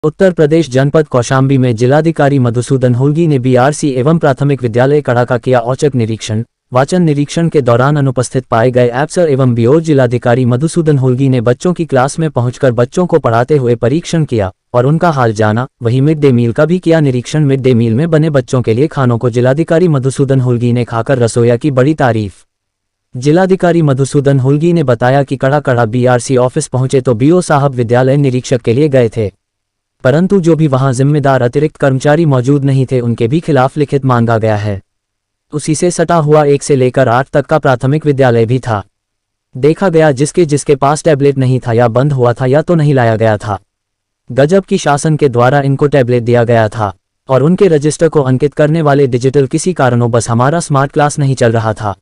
उत्तर प्रदेश जनपद कौशाम्बी में जिलाधिकारी मधुसूदन हुल्गी ने बीआरसी एवं प्राथमिक विद्यालय कड़ा का किया औचक निरीक्षण। वाचन निरीक्षण के दौरान अनुपस्थित पाए गए एफसर एवं बीओ जिलाधिकारी मधुसूदन हुल्गी ने बच्चों की क्लास में पहुंचकर बच्चों को पढ़ाते हुए परीक्षण किया और उनका हाल जाना। वहीं मिड डे मील का भी किया निरीक्षण। मिड डे मील में बने बच्चों के लिए खानों को जिलाधिकारी मधुसूदन हुल्गी ने खाकर रसोइया की बड़ी तारीफ। जिलाधिकारी मधुसूदन हुल्गी ने बताया कि कड़ा बीआरसी ऑफिस पहुंचे तो बीओ साहब विद्यालय निरीक्षक के लिए गए थे, परंतु जो भी वहां जिम्मेदार अतिरिक्त कर्मचारी मौजूद नहीं थे उनके भी खिलाफ लिखित मांगा गया है। उसी से सटा हुआ 1 से लेकर 8 तक का प्राथमिक विद्यालय भी था। देखा गया जिसके पास टैबलेट नहीं था या बंद हुआ था या तो नहीं लाया गया था। गजब की शासन के द्वारा इनको टैबलेट दिया गया था और उनके रजिस्टर को अंकित करने वाले डिजिटल किसी कारणों हमारा स्मार्ट क्लास नहीं चल रहा था,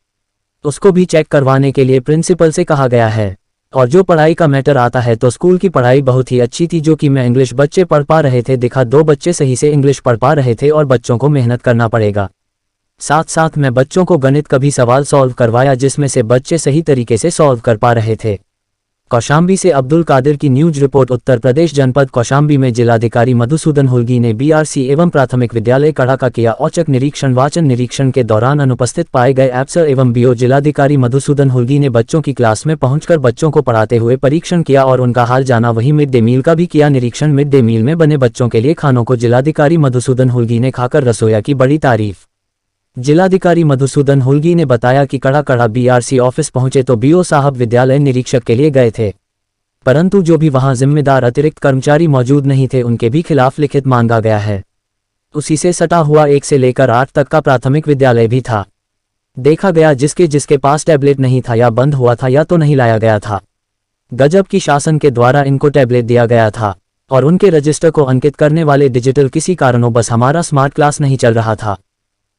उसको भी चेक करवाने के लिए प्रिंसिपल से कहा गया है। और जो पढ़ाई का मैटर आता है तो स्कूल की पढ़ाई बहुत ही अच्छी थी, जो कि मैं इंग्लिश बच्चे पढ़ पा रहे थे। दिखा 2 बच्चे सही से इंग्लिश पढ़ पा रहे थे और बच्चों को मेहनत करना पड़ेगा। साथ साथ मैं बच्चों को गणित का भी सवाल सॉल्व करवाया जिसमें से बच्चे सही तरीके से सॉल्व कर पा रहे थे। कौशाम्बी से अब्दुल कादिर की न्यूज रिपोर्ट। उत्तर प्रदेश जनपद कौशाम्बी में जिलाधिकारी मधुसूदन हुल्गी ने बीआरसी एवं प्राथमिक विद्यालय कड़ा का किया औचक निरीक्षण। वाचन निरीक्षण के दौरान अनुपस्थित पाए गए एफसर एवं बीओ जिलाधिकारी मधुसूदन हुल्गी ने बच्चों की क्लास में पहुंचकर बच्चों को पढ़ाते हुए परीक्षण किया और उनका हाल जाना। वहीं मिड डे मील का भी किया निरीक्षण। मिड डे मील में बने बच्चों के लिए खानों को जिलाधिकारी मधुसूदन हुल्गी ने खाकर रसोइया की बड़ी तारीफ। जिलाधिकारी मधुसूदन हुल्गी ने बताया कि कड़ा बीआरसी ऑफिस पहुंचे तो बीओ साहब विद्यालय निरीक्षक के लिए गए थे, परंतु जो भी वहां जिम्मेदार अतिरिक्त कर्मचारी मौजूद नहीं थे उनके भी खिलाफ लिखित मांगा गया है। उसी से सटा हुआ 1 से लेकर 8 तक का प्राथमिक विद्यालय भी था। देखा गया जिसके पास टैबलेट नहीं था या बंद हुआ था या तो नहीं लाया गया था। गजब की शासन के द्वारा इनको टैबलेट दिया गया था और उनके रजिस्टर को अंकित करने वाले डिजिटल किसी कारणों हमारा स्मार्ट क्लास नहीं चल रहा था,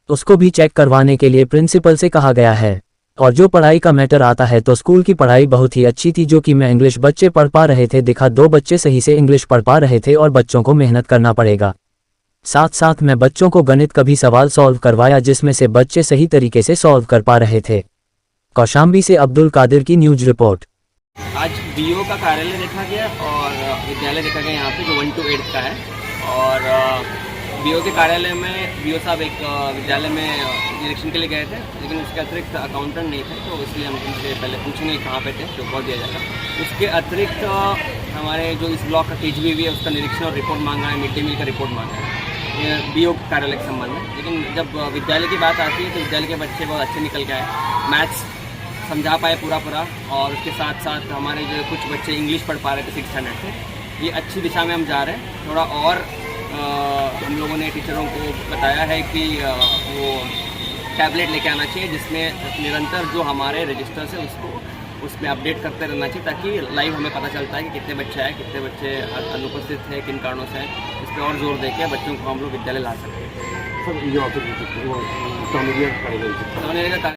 उसको भी चेक करवाने के लिए प्रिंसिपल से कहा गया है। और जो पढ़ाई का मैटर आता है तो स्कूल की पढ़ाई बहुत ही अच्छी थी, जो कि मैं इंग्लिश बच्चे पढ़ पा रहे थे। दिखा 2 बच्चे सही से इंग्लिश पढ़ पा रहे थे और बच्चों को मेहनत करना पड़ेगा। साथ साथ मैं बच्चों को गणित का भी सवाल सॉल्व करवाया जिसमें से बच्चे सही तरीके से सॉल्व कर पा रहे थे। कौशाम्बी से अब्दुल कादिर की न्यूज रिपोर्ट। आज बीओ का कार्यालय देखा गया और विद्यालय देखा गया यहाँ पे जो 1 to 8 का है। और बीओ के कार्यालय में बीओ साहब एक विद्यालय में निरीक्षण के लिए गए थे, लेकिन उसके अतिरिक्त अकाउंटेंट नहीं थे, तो इसलिए हम उनसे पहले पूछेंगे कहाँ पे थे, तो बहुत दिया जाएगा। उसके अतिरिक्त हमारे जो इस ब्लॉक का टीचवी है उसका निरीक्षण और रिपोर्ट मांगा है, मिड डे मील का रिपोर्ट मांगा है बीओ कार्यालय के संबंध में। लेकिन जब विद्यालय की बात आती है तो विद्यालय के बच्चे बहुत अच्छे निकल के आए, मैथ्स समझा पाए पूरा, और उसके साथ साथ हमारे जो कुछ बच्चे इंग्लिश पढ़ पा रहे थे 6 स्टैंडर्ड से। ये अच्छी दिशा में हम जा रहे हैं। थोड़ा और हम लोगों ने टीचरों को बताया है कि वो टैबलेट लेके आना चाहिए जिसमें निरंतर जो हमारे रजिस्टर्स है उसमें अपडेट करते रहना चाहिए, ताकि लाइव हमें पता चलता है कि कितने बच्चे आए, कितने बच्चे अनुपस्थित हैं, किन कारणों से हैं। इस पर और जोर देके बच्चों को हम लोग विद्यालय ला सकते हैं। सर ये ऑफिस